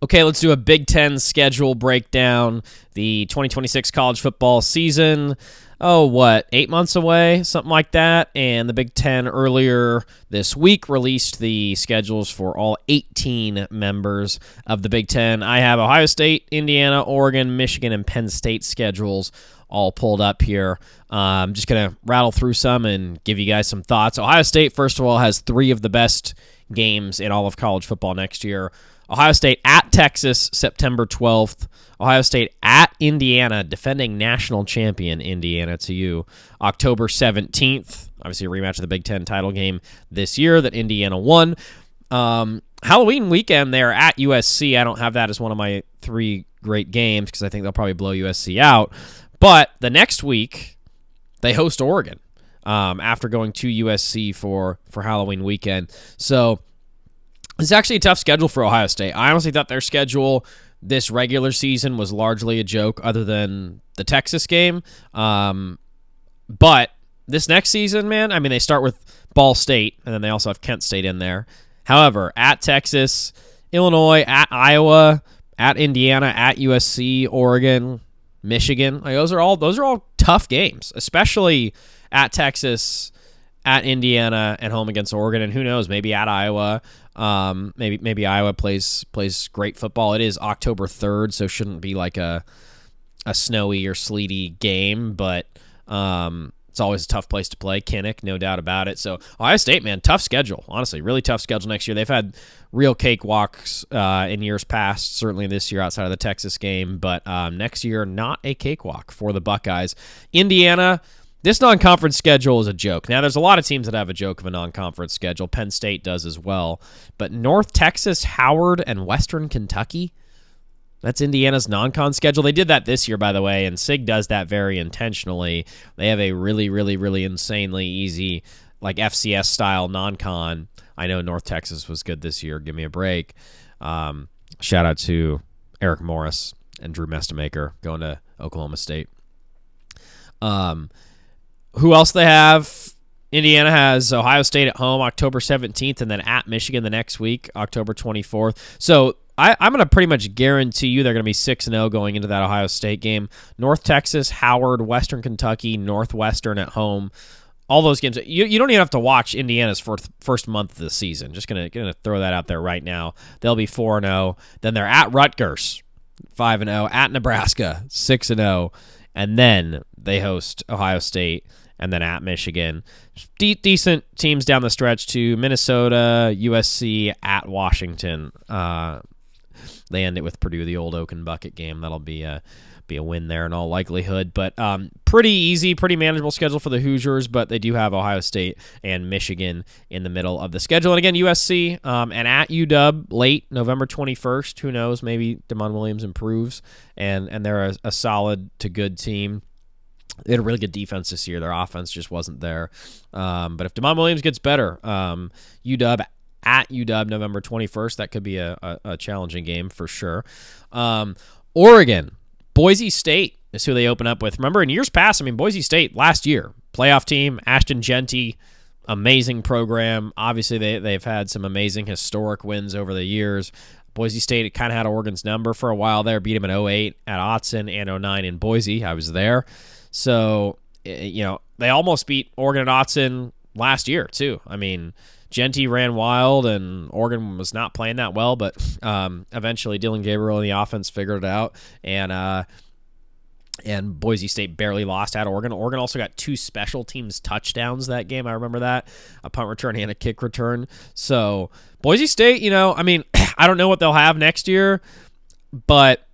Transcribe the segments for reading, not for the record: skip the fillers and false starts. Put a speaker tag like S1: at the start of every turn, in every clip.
S1: Okay, let's do a Big Ten schedule breakdown. The 2026 college football season, 8 months away, something like that. And the Big Ten earlier this week released the schedules for all 18 members of the Big Ten. I have Ohio State, Indiana, Oregon, Michigan, and Penn State schedules all pulled up here. I'm just going to rattle through some and give you guys some thoughts. Ohio State, first of all, has 3 of the best games in all of college football next year. Ohio State at Texas, September 12th. Ohio State at Indiana, defending national champion Indiana to you, October 17th. Obviously, a rematch of the Big Ten title game this year that Indiana won. Halloween weekend, they're at USC. I don't have that as one of my 3 great games because I think they'll probably blow USC out. But the next week, they host Oregon after going to USC for Halloween weekend. So it's actually a tough schedule for Ohio State. I honestly thought their schedule this regular season was largely a joke other than the Texas game. But this next season, man, I mean, they start with Ball State, and then they also have Kent State in there. However, at Texas, Illinois, at Iowa, at Indiana, at USC, Oregon, Michigan, those are all tough games, especially at Texas, at Indiana, and home against Oregon, and who knows, maybe at Iowa. Maybe Iowa plays great football. It is October 3rd, so shouldn't be like a snowy or sleety game, but it's always a tough place to play. Kinnick, no doubt about it. So Ohio State, man, tough schedule. Honestly, really tough schedule next year. They've had real cakewalks in years past, certainly this year outside of the Texas game, but next year, not a cakewalk for the Buckeyes. Indiana, this non-conference schedule is a joke. Now, there's a lot of teams that have a joke of a non-conference schedule. Penn State does as well. But North Texas, Howard, and Western Kentucky, that's Indiana's non-con schedule. They did that this year, by the way, and SIG does that very intentionally. They have a really, really, really insanely easy, like FCS-style non-con. I know North Texas was good this year. Give me a break. Shout out to Eric Morris and Drew Mestamaker going to Oklahoma State. Who else they have? Indiana has Ohio State at home October 17th and then at Michigan the next week, October 24th. So I'm going to pretty much guarantee you they're going to be 6-0 going into that Ohio State game. North Texas, Howard, Western Kentucky, Northwestern at home. All those games. You don't even have to watch Indiana's first month of the season. Just going to throw that out there right now. They'll be 4-0. Then they're at Rutgers, 5-0. At Nebraska, 6-0. And then they host Ohio State, and then at Michigan. Decent teams down the stretch too. Minnesota, USC, at Washington. They end it with Purdue, the old Oak and Bucket game. That'll be a win there in all likelihood. But pretty easy, pretty manageable schedule for the Hoosiers, but they do have Ohio State and Michigan in the middle of the schedule. And again, USC and at UW late November 21st. Who knows? Maybe Damon Williams improves, and they're a solid to good team. They had a really good defense this year. Their offense just wasn't there. But if Damon Williams gets better, UW at UW November 21st, that could be a challenging game for sure. Oregon, Boise State is who they open up with. Remember, in years past, Boise State last year, playoff team, Ashton Jeanty, amazing program. Obviously, they've had some amazing historic wins over the years. Boise State kind of had Oregon's number for a while there, beat them in 2008 at Autzen and 2009 in Boise. I was there. So, they almost beat Oregon at Autzen last year, too. Jeanty ran wild, and Oregon was not playing that well, but eventually Dylan Gabriel in the offense figured it out, and Boise State barely lost at Oregon. Oregon also got 2 special teams touchdowns that game. I remember that, a punt return and a kick return. So Boise State, I don't know what they'll have next year, but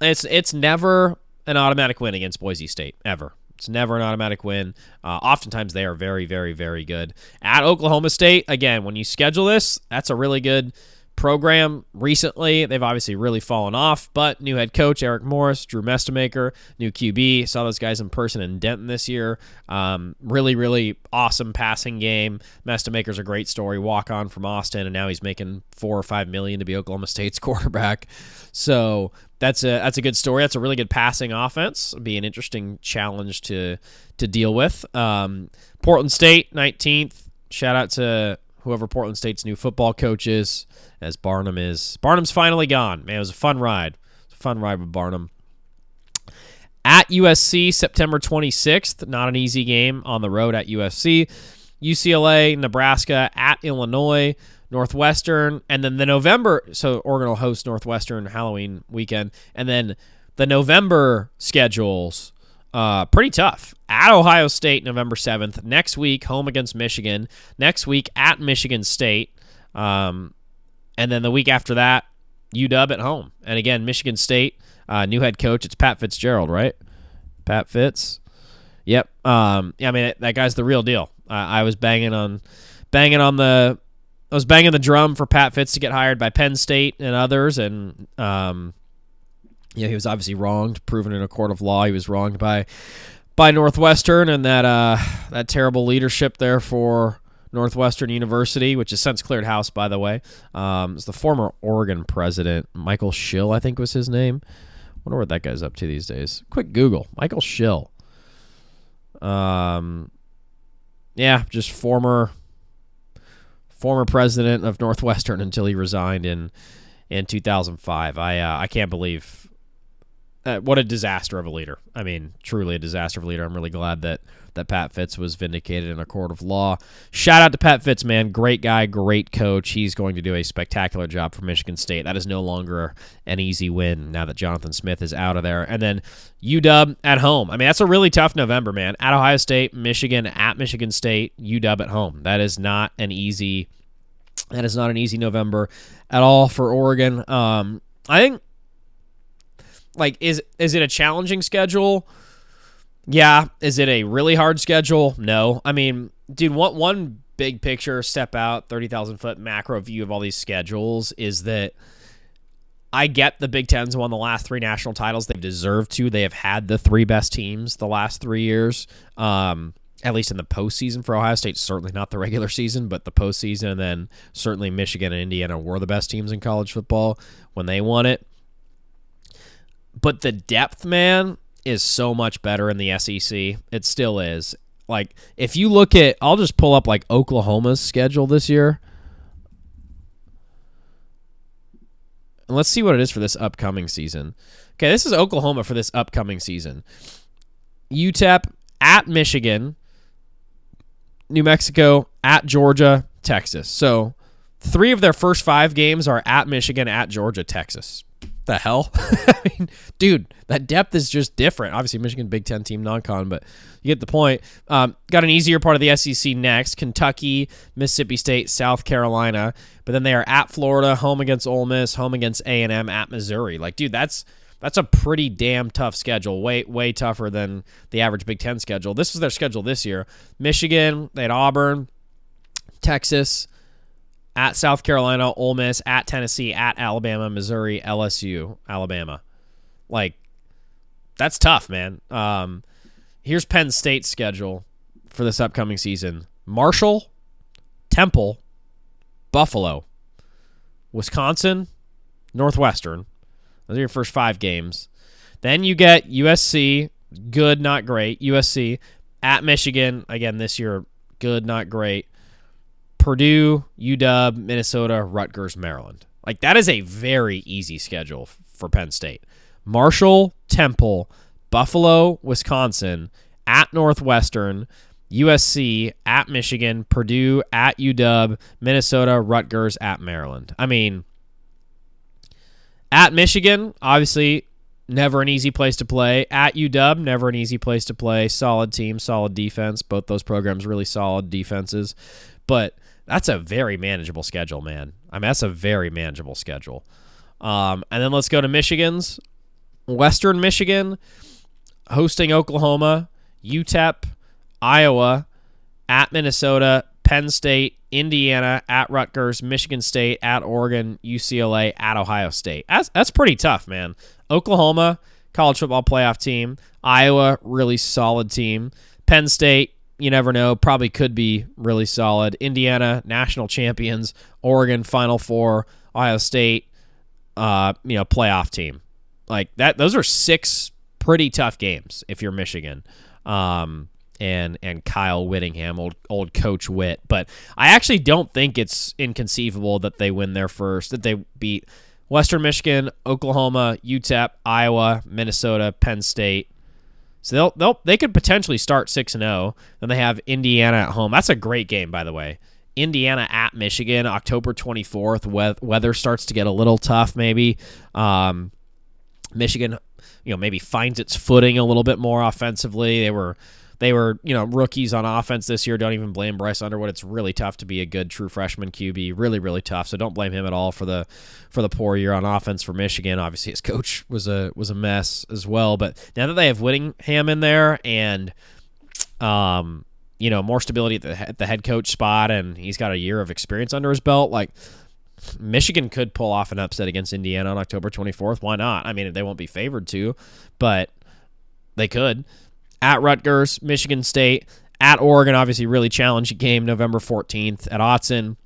S1: it's never an automatic win against Boise State, ever. It's never an automatic win. Oftentimes they are very, very, very good. At Oklahoma State, again, when you schedule this, that's a really good program. Recently, they've obviously really fallen off, but new head coach Eric Morris, Drew Mestamaker, new QB, saw those guys in person in Denton this year. Really, really awesome passing game. Mestamaker's a great story. Walk on from Austin, and now he's making $4 or $5 million to be Oklahoma State's quarterback. So that's a good story. That's a really good passing offense. It'll be an interesting challenge to deal with. Portland State 19th. Shout out to whoever Portland State's new football coach is, as Barnum is. Barnum's finally gone. Man, it was a fun ride. It was a fun ride with Barnum. At USC, September 26th. Not an easy game on the road at USC. UCLA, Nebraska, at Illinois, Northwestern, and then the November, so Oregon will host Northwestern Halloween weekend, and then the November schedules, pretty tough. At Ohio State, November 7th. Next week, home against Michigan. Next week, at Michigan State. And then the week after that, UW at home. And again, Michigan State, new head coach, it's Pat Fitzgerald, right? Pat Fitz. Yep. Yeah, I mean, that guy's the real deal. I was banging the drum for Pat Fitz to get hired by Penn State and others, and he was obviously wronged, proven in a court of law. He was wronged by Northwestern and that terrible leadership there for Northwestern University, which has since cleared house, by the way. It's the former Oregon president, Michael Schill, I think was his name. Wonder what that guy's up to these days. Quick Google, Michael Schill. Yeah, just former president of Northwestern until he resigned in 2005. I can't believe what a disaster of a leader. I mean, truly a disaster of a leader. I'm really glad that Pat Fitz was vindicated in a court of law. Shout out to Pat Fitz, man. Great guy, great coach. He's going to do a spectacular job for Michigan State. That is no longer an easy win now that Jonathan Smith is out of there. And then UW at home. I mean, that's a really tough November, man. At Ohio State, Michigan, at Michigan State, UW at home. That is not an easy November at all for Oregon. I think, like, is it a challenging schedule? Yeah. Is it a really hard schedule? No. I mean, dude, one big picture, step out, 30,000-foot macro view of all these schedules is that I get the Big Ten's won the last 3 national titles. They've deserved to. They have had the 3 best teams the last 3 years, at least in the postseason for Ohio State. Certainly not the regular season, but the postseason. And then certainly Michigan and Indiana were the best teams in college football when they won it. But the depth, man, is so much better in the SEC. It still is. Like, if you look at, I'll just pull up like Oklahoma's schedule this year. And let's see what it is for this upcoming season. Okay, this is Oklahoma for this upcoming season. UTEP at Michigan, New Mexico, at Georgia, Texas. So 3 of their first 5 games are at Michigan, at Georgia, Texas. The hell? I mean, dude, that depth is just different. Obviously, Michigan, Big Ten team, non-con, but you get the point. Got an easier part of the SEC next. Kentucky, Mississippi State, South Carolina. But then they are at Florida, home against Ole Miss, home against A&M, at Missouri. Like, dude, that's a pretty damn tough schedule. Way tougher than the average Big Ten schedule. This was their schedule this year. Michigan, they had Auburn, Texas, at South Carolina, Ole Miss, at Tennessee, at Alabama, Missouri, LSU, Alabama. Like, that's tough, man. Here's Penn State's schedule for this upcoming season. Marshall, Temple, Buffalo, Wisconsin, Northwestern. Those are your first 5 games. Then you get USC, good, not great. USC, at Michigan, again this year, good, not great. Purdue, UW, Minnesota, Rutgers, Maryland. Like, that is a very easy schedule for Penn State. Marshall, Temple, Buffalo, Wisconsin, at Northwestern, USC, at Michigan, Purdue, at UW, Minnesota, Rutgers, at Maryland. I mean, at Michigan, obviously, never an easy place to play. At UW, never an easy place to play. Solid team, solid defense. Both those programs really solid defenses. But that's a very manageable schedule, man. I mean, that's a very manageable schedule. And then let's go to Michigan's. Western Michigan, hosting Oklahoma, UTEP, Iowa, at Minnesota, Penn State, Indiana, at Rutgers, Michigan State, at Oregon, UCLA, at Ohio State. That's pretty tough, man. Oklahoma, college football playoff team. Iowa, really solid team. Penn State, you never know, probably could be really solid. Indiana, national champions. Oregon, Final Four. Ohio State, playoff team. Like that. Those are 6 pretty tough games if you're Michigan. And and Kyle Whittingham, old Coach Witt. But I actually don't think it's inconceivable that they win their first, that they beat Western Michigan, Oklahoma, UTEP, Iowa, Minnesota, Penn State. So they could potentially start 6-0. Then they have Indiana at home. That's a great game, by the way. Indiana at Michigan, October 24th. Weather starts to get a little tough, maybe. Michigan, maybe finds its footing a little bit more offensively. They were rookies on offense this year. Don't even blame Bryce Underwood. It's really tough to be a good true freshman QB. Really, really tough. So don't blame him at all for the poor year on offense for Michigan. Obviously, his coach was a mess as well. But now that they have Whittingham in there and more stability at the head coach spot, and he's got a year of experience under his belt, like Michigan could pull off an upset against Indiana on October 24th. Why not? I mean, they won't be favored to, but they could. At Rutgers, Michigan State, at Oregon, obviously really challenging game November 14th at Autzen,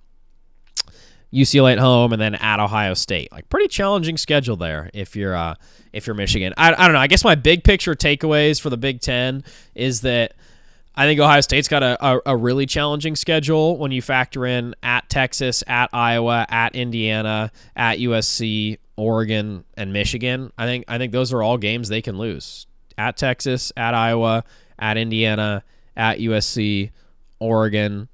S1: UCLA at home, and then at Ohio State. Like pretty challenging schedule there if you're Michigan. I don't know. I guess my big picture takeaways for the Big Ten is that I think Ohio State's got a really challenging schedule when you factor in at Texas, at Iowa, at Indiana, at USC, Oregon, and Michigan. I think those are all games they can lose. At Texas, at Iowa, at Indiana, at USC, Oregon,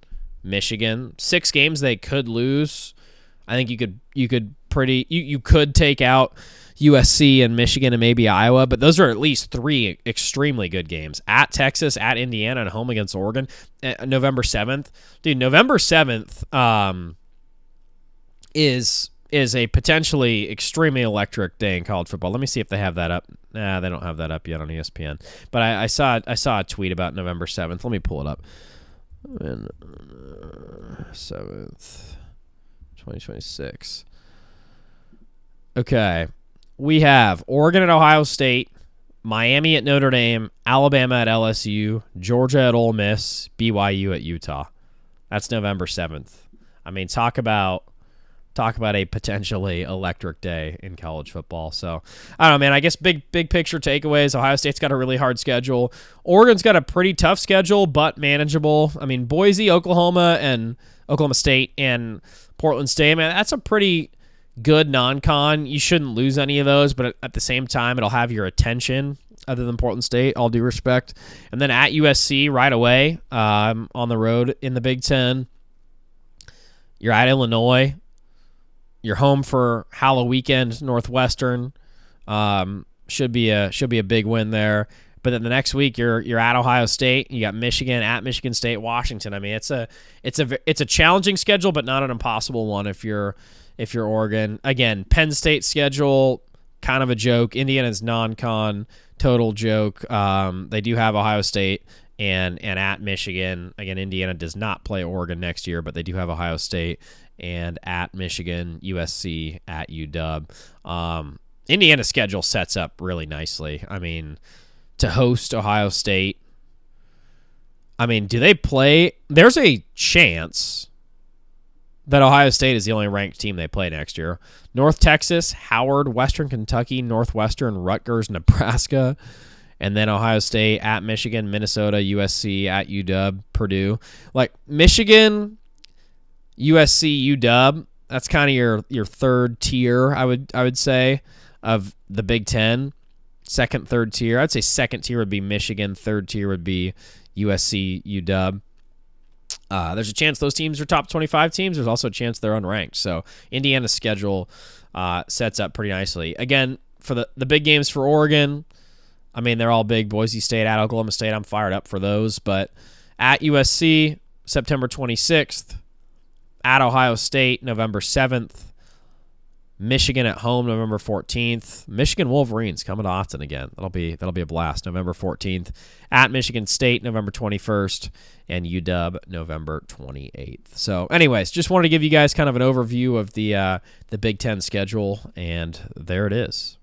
S1: Michigan. 6 games they could lose. I think you could take out USC and Michigan and maybe Iowa, but those are at least 3 extremely good games. At Texas, at Indiana, and home against Oregon. November 7th. Dude, November 7th is a potentially extremely electric day in college football. Let me see if they have that up. Nah, they don't have that up yet on ESPN. But I saw a tweet about November 7th. Let me pull it up. 7th, 2026. Okay. We have Oregon at Ohio State, Miami at Notre Dame, Alabama at LSU, Georgia at Ole Miss, BYU at Utah. That's November 7th. I mean, talk about a potentially electric day in college football. So, I don't know, man. I guess big picture takeaways. Ohio State's got a really hard schedule. Oregon's got a pretty tough schedule, but manageable. I mean, Boise, Oklahoma State, and Portland State, man, that's a pretty good non-con. You shouldn't lose any of those, but at the same time, it'll have your attention other than Portland State, all due respect. And then at USC right away on the road in the Big Ten. You're at Illinois. You're home for Halloween weekend, Northwestern. Should be a big win there. But then the next week you're at Ohio State. You got Michigan at Michigan State, Washington. I mean, it's a challenging schedule, but not an impossible one if you're Oregon. Again, Penn State schedule kind of a joke. Indiana's non-con, total joke. They do have Ohio State and at Michigan. Again, Indiana does not play Oregon next year, but they do have Ohio State. And at Michigan, USC, at UW. Indiana's schedule sets up really nicely. I mean, to host Ohio State, I mean, do they play? There's a chance that Ohio State is the only ranked team they play next year. North Texas, Howard, Western Kentucky, Northwestern, Rutgers, Nebraska, and then Ohio State, at Michigan, Minnesota, USC, at UW, Purdue. Like, Michigan, USC, UW, that's kind of your third tier, I would say, of the Big Ten. Second, third tier. I'd say second tier would be Michigan. Third tier would be USC, UW. There's a chance those teams are top 25 teams. There's also a chance they're unranked. So Indiana's schedule sets up pretty nicely. Again, for the big games for Oregon, I mean, they're all big. Boise State, at Oklahoma State, I'm fired up for those. But at USC, September 26th. At Ohio State, November 7th. Michigan at home, November 14th. Michigan Wolverines coming to Autzen again. That'll be a blast. November 14th. At Michigan State, November 21st. And UW, November 28th. So, anyways, just wanted to give you guys kind of an overview of the Big Ten schedule, and there it is.